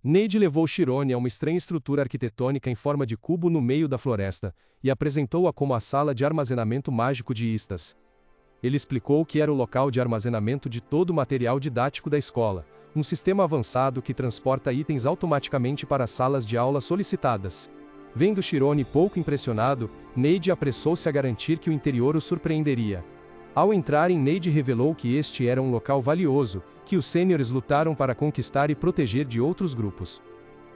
Neide levou Shirone a uma estranha estrutura arquitetônica em forma de cubo no meio da floresta, e apresentou-a como a sala de armazenamento mágico de Istas. Ele explicou que era o local de armazenamento de todo o material didático da escola, um sistema avançado que transporta itens automaticamente para salas de aula solicitadas. Vendo Shirone pouco impressionado, Neide apressou-se a garantir que o interior o surpreenderia. Ao entrarem, Neide revelou que este era um local valioso, que os sêniores lutaram para conquistar e proteger de outros grupos.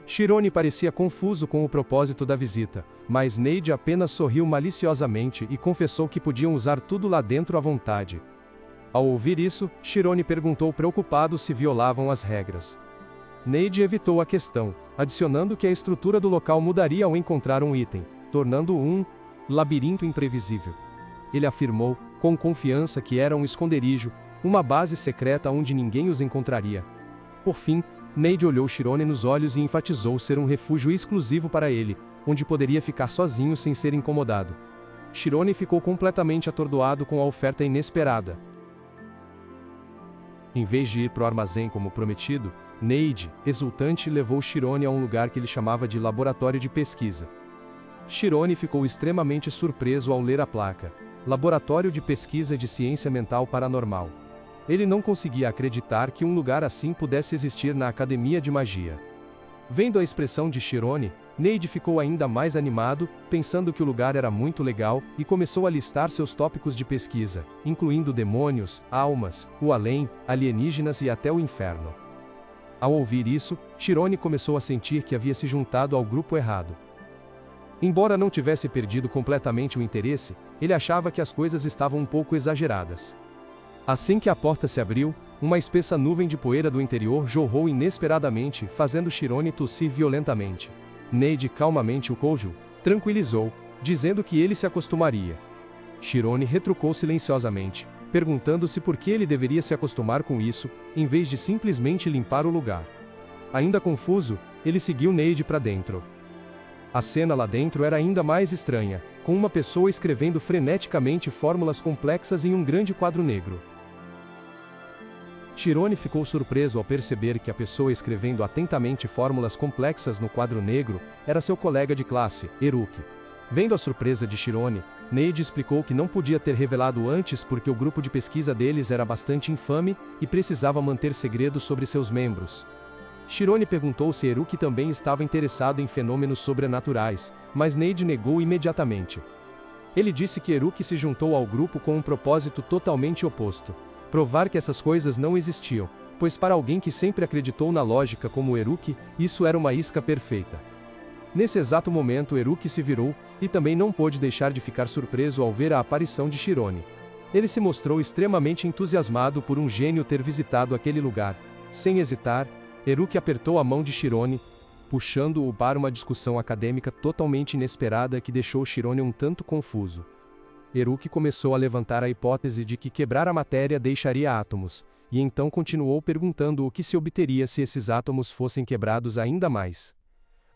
Shirone parecia confuso com o propósito da visita, mas Neide apenas sorriu maliciosamente e confessou que podiam usar tudo lá dentro à vontade. Ao ouvir isso, Shirone perguntou preocupado se violavam as regras. Neide evitou a questão, adicionando que a estrutura do local mudaria ao encontrar um item, tornando-o um labirinto imprevisível. Ele afirmou, com confiança, que era um esconderijo, uma base secreta onde ninguém os encontraria. Por fim, Neide olhou Shirone nos olhos e enfatizou ser um refúgio exclusivo para ele, onde poderia ficar sozinho sem ser incomodado. Shirone ficou completamente atordoado com a oferta inesperada. Em vez de ir para o armazém como prometido, Neide, exultante, levou Shirone a um lugar que ele chamava de laboratório de pesquisa. Shirone ficou extremamente surpreso ao ler a placa: Laboratório de Pesquisa de Ciência Mental Paranormal. Ele não conseguia acreditar que um lugar assim pudesse existir na Academia de Magia. Vendo a expressão de Shirone, Neide ficou ainda mais animado, pensando que o lugar era muito legal, e começou a listar seus tópicos de pesquisa, incluindo demônios, almas, o além, alienígenas e até o inferno. Ao ouvir isso, Shirone começou a sentir que havia se juntado ao grupo errado. Embora não tivesse perdido completamente o interesse, ele achava que as coisas estavam um pouco exageradas. Assim que a porta se abriu, uma espessa nuvem de poeira do interior jorrou inesperadamente, fazendo Shirone tossir violentamente. Neide calmamente o tranquilizou, dizendo que ele se acostumaria. Shirone retrucou silenciosamente, perguntando-se por que ele deveria se acostumar com isso, em vez de simplesmente limpar o lugar. Ainda confuso, ele seguiu Neide para dentro. A cena lá dentro era ainda mais estranha, com uma pessoa escrevendo freneticamente fórmulas complexas em um grande quadro negro. Shirone ficou surpreso ao perceber que a pessoa escrevendo atentamente fórmulas complexas no quadro negro era seu colega de classe, Eruki. Vendo a surpresa de Shirone, Neide explicou que não podia ter revelado antes porque o grupo de pesquisa deles era bastante infame e precisava manter segredo sobre seus membros. Shirone perguntou se Eruki também estava interessado em fenômenos sobrenaturais, mas Neide negou imediatamente. Ele disse que Eruki se juntou ao grupo com um propósito totalmente oposto: provar que essas coisas não existiam, pois para alguém que sempre acreditou na lógica como Eruki, isso era uma isca perfeita. Nesse exato momento Eruki se virou, e também não pôde deixar de ficar surpreso ao ver a aparição de Shirone. Ele se mostrou extremamente entusiasmado por um gênio ter visitado aquele lugar. Sem hesitar, Eruki apertou a mão de Shirone, puxando-o para uma discussão acadêmica totalmente inesperada que deixou Shirone um tanto confuso. Eruki começou a levantar a hipótese de que quebrar a matéria deixaria átomos, e então continuou perguntando o que se obteria se esses átomos fossem quebrados ainda mais.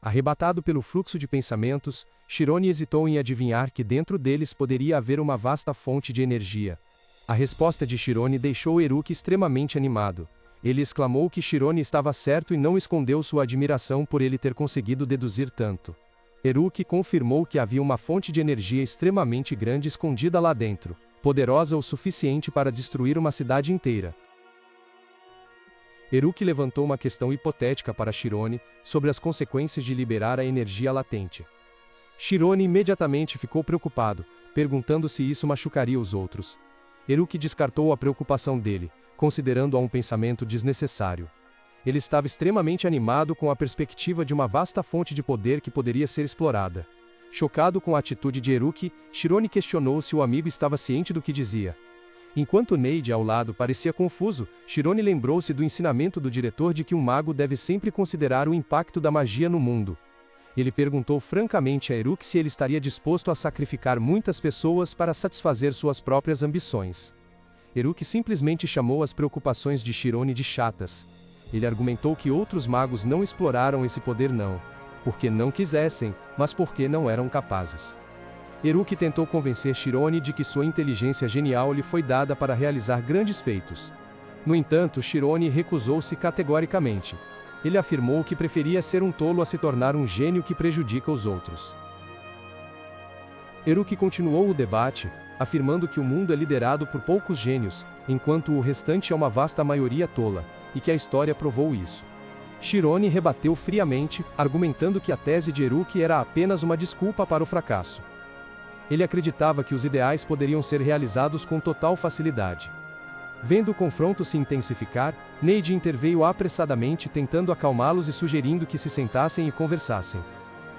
Arrebatado pelo fluxo de pensamentos, Shirone hesitou em adivinhar que dentro deles poderia haver uma vasta fonte de energia. A resposta de Shirone deixou Eruki extremamente animado. Ele exclamou que Shirone estava certo e não escondeu sua admiração por ele ter conseguido deduzir tanto. Eruki confirmou que havia uma fonte de energia extremamente grande escondida lá dentro, poderosa o suficiente para destruir uma cidade inteira. Eruki levantou uma questão hipotética para Shirone, sobre as consequências de liberar a energia latente. Shirone imediatamente ficou preocupado, perguntando se isso machucaria os outros. Eruki descartou a preocupação dele, considerando-a um pensamento desnecessário. Ele estava extremamente animado com a perspectiva de uma vasta fonte de poder que poderia ser explorada. Chocado com a atitude de Eruki, Shirone questionou se o amigo estava ciente do que dizia. Enquanto Neide ao lado parecia confuso, Shirone lembrou-se do ensinamento do diretor de que um mago deve sempre considerar o impacto da magia no mundo. Ele perguntou francamente a Eruki se ele estaria disposto a sacrificar muitas pessoas para satisfazer suas próprias ambições. Eruki simplesmente chamou as preocupações de Shirone de chatas. Ele argumentou que outros magos não exploraram esse poder não porque não quisessem, mas porque não eram capazes. Eruki tentou convencer Shirone de que sua inteligência genial lhe foi dada para realizar grandes feitos. No entanto, Shirone recusou-se categoricamente. ele afirmou que preferia ser um tolo a se tornar um gênio que prejudica os outros. Eruki continuou o debate, afirmando que o mundo é liderado por poucos gênios, enquanto o restante é uma vasta maioria tola, e que a história provou isso. Shirone rebateu friamente, argumentando que a tese de Eruki era apenas uma desculpa para o fracasso. Ele acreditava que os ideais poderiam ser realizados com total facilidade. Vendo o confronto se intensificar, Neide interveio apressadamente, tentando acalmá-los e sugerindo que se sentassem e conversassem.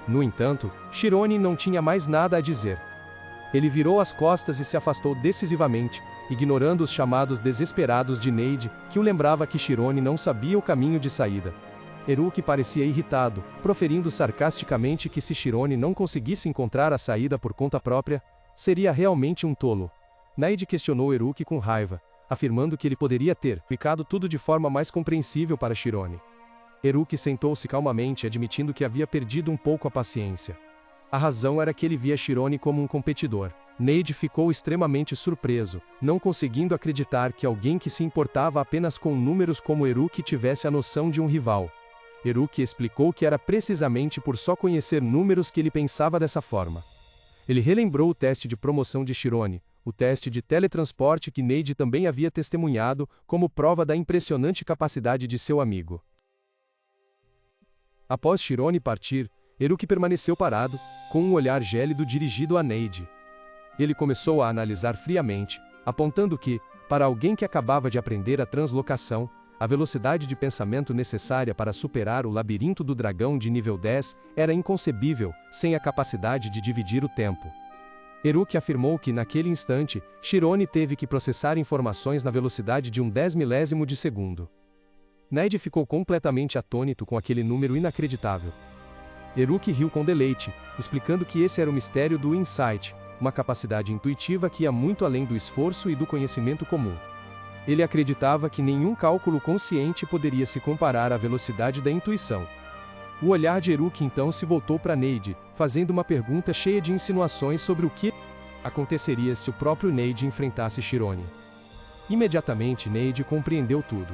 No entanto, Shirone não tinha mais nada a dizer. Ele virou as costas e se afastou decisivamente, ignorando os chamados desesperados de Neide, que o lembrava que Shirone não sabia o caminho de saída. Eruki parecia irritado, proferindo sarcasticamente que se Shirone não conseguisse encontrar a saída por conta própria, seria realmente um tolo. Neide questionou Eruki com raiva, afirmando que ele poderia ter explicado tudo de forma mais compreensível para Shirone. Eruki sentou-se calmamente, admitindo que havia perdido um pouco a paciência. A razão era que ele via Shirone como um competidor. Neide ficou extremamente surpreso, não conseguindo acreditar que alguém que se importava apenas com números como Eruki tivesse a noção de um rival. Eruki explicou que era precisamente por só conhecer números que ele pensava dessa forma. Ele relembrou o teste de promoção de Shirone, o teste de teletransporte que Neide também havia testemunhado, como prova da impressionante capacidade de seu amigo. Após Shirone partir, Eruki permaneceu parado, com um olhar gélido dirigido a Neide. Ele começou a analisar friamente, apontando que, para alguém que acabava de aprender a translocação, a velocidade de pensamento necessária para superar o labirinto do dragão de nível 10 era inconcebível, sem a capacidade de dividir o tempo. Eruki afirmou que naquele instante, Shirone teve que processar informações na velocidade de um 10 milésimo de segundo. Neide ficou completamente atônito com aquele número inacreditável. Eruki riu com deleite, explicando que esse era o mistério do insight, uma capacidade intuitiva que ia muito além do esforço e do conhecimento comum. Ele acreditava que nenhum cálculo consciente poderia se comparar à velocidade da intuição. O olhar de Eruki então se voltou para Neide, fazendo uma pergunta cheia de insinuações sobre o que aconteceria se o próprio Neide enfrentasse Shirone. Imediatamente Neide compreendeu tudo.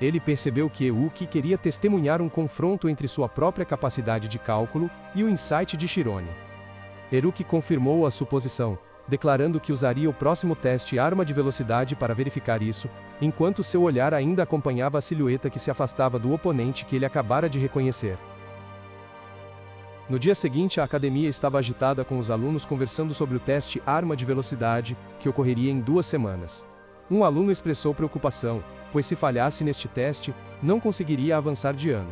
Ele percebeu que Eruki queria testemunhar um confronto entre sua própria capacidade de cálculo e o insight de Shirone. Eruki confirmou a suposição, declarando que usaria o próximo teste arma de velocidade para verificar isso, enquanto seu olhar ainda acompanhava a silhueta que se afastava do oponente que ele acabara de reconhecer. No dia seguinte, a academia estava agitada com os alunos conversando sobre o teste arma de velocidade, que ocorreria em 2 semanas. Um aluno expressou preocupação, pois se falhasse neste teste, não conseguiria avançar de ano.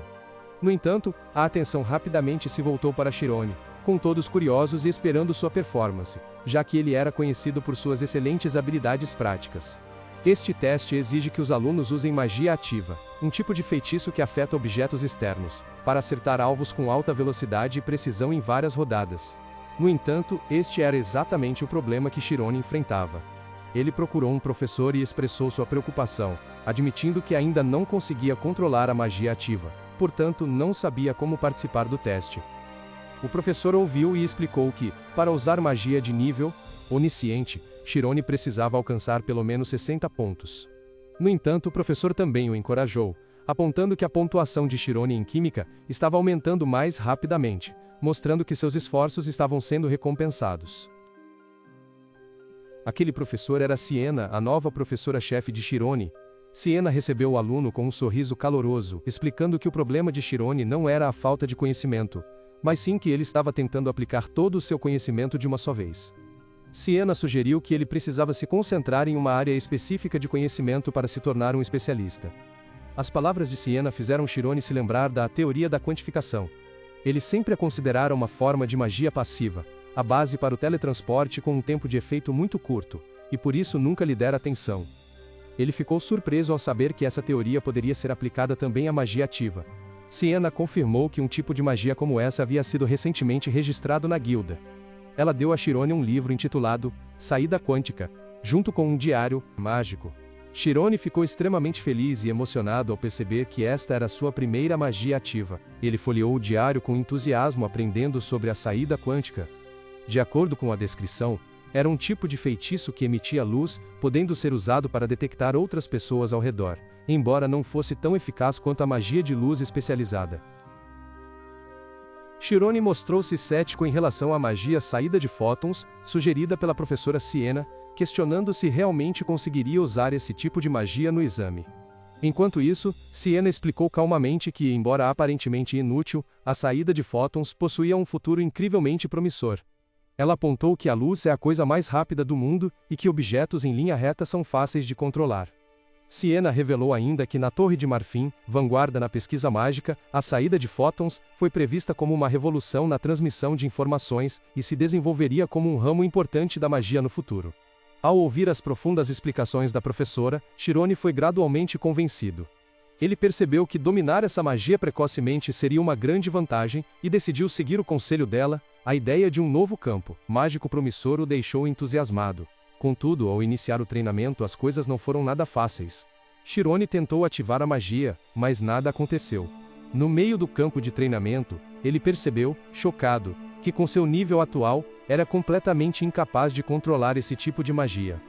No entanto, a atenção rapidamente se voltou para Shirone, com todos curiosos e esperando sua performance, já que ele era conhecido por suas excelentes habilidades práticas. Este teste exige que os alunos usem magia ativa, um tipo de feitiço que afeta objetos externos, para acertar alvos com alta velocidade e precisão em várias rodadas. No entanto, este era exatamente o problema que Shirone enfrentava. Ele procurou um professor e expressou sua preocupação, admitindo que ainda não conseguia controlar a magia ativa, portanto não sabia como participar do teste. O professor ouviu e explicou que, para usar magia de nível onisciente, Shirone precisava alcançar pelo menos 60 pontos. No entanto, o professor também o encorajou, apontando que a pontuação de Shirone em química estava aumentando mais rapidamente, mostrando que seus esforços estavam sendo recompensados. Aquele professor era Siena, a nova professora-chefe de Shirone. Siena recebeu o aluno com um sorriso caloroso, explicando que o problema de Shirone não era a falta de conhecimento, mas sim que ele estava tentando aplicar todo o seu conhecimento de uma só vez. Siena sugeriu que ele precisava se concentrar em uma área específica de conhecimento para se tornar um especialista. As palavras de Siena fizeram Shirone se lembrar da teoria da quantificação. Ele sempre a considerara uma forma de magia passiva, a base para o teletransporte com um tempo de efeito muito curto, e por isso nunca lhe dera atenção. Ele ficou surpreso ao saber que essa teoria poderia ser aplicada também à magia ativa. Siena confirmou que um tipo de magia como essa havia sido recentemente registrado na guilda. Ela deu a Shirone um livro intitulado Saída Quântica, junto com um diário mágico. Shirone ficou extremamente feliz e emocionado ao perceber que esta era sua primeira magia ativa. Ele folheou o diário com entusiasmo, aprendendo sobre a saída quântica. De acordo com a descrição, Era um tipo de feitiço que emitia luz, podendo ser usado para detectar outras pessoas ao redor, embora não fosse tão eficaz quanto a magia de luz especializada. Chirone mostrou-se cético em relação à magia saída de fótons, sugerida pela professora Siena, questionando se realmente conseguiria usar esse tipo de magia no exame. Enquanto isso, Siena explicou calmamente que, embora aparentemente inútil, a saída de fótons possuía um futuro incrivelmente promissor. Ela apontou que a luz é a coisa mais rápida do mundo e que objetos em linha reta são fáceis de controlar. Siena revelou ainda que na Torre de Marfim, vanguarda na pesquisa mágica, a saída de fótons foi prevista como uma revolução na transmissão de informações e se desenvolveria como um ramo importante da magia no futuro. Ao ouvir as profundas explicações da professora, Chirone foi gradualmente convencido. Ele percebeu que dominar essa magia precocemente seria uma grande vantagem e decidiu seguir o conselho dela. A ideia de um novo campo mágico promissor o deixou entusiasmado. Contudo, ao iniciar o treinamento, as coisas não foram nada fáceis. Chirone tentou ativar a magia, mas nada aconteceu. No meio do campo de treinamento, ele percebeu, chocado, que com seu nível atual, era completamente incapaz de controlar esse tipo de magia.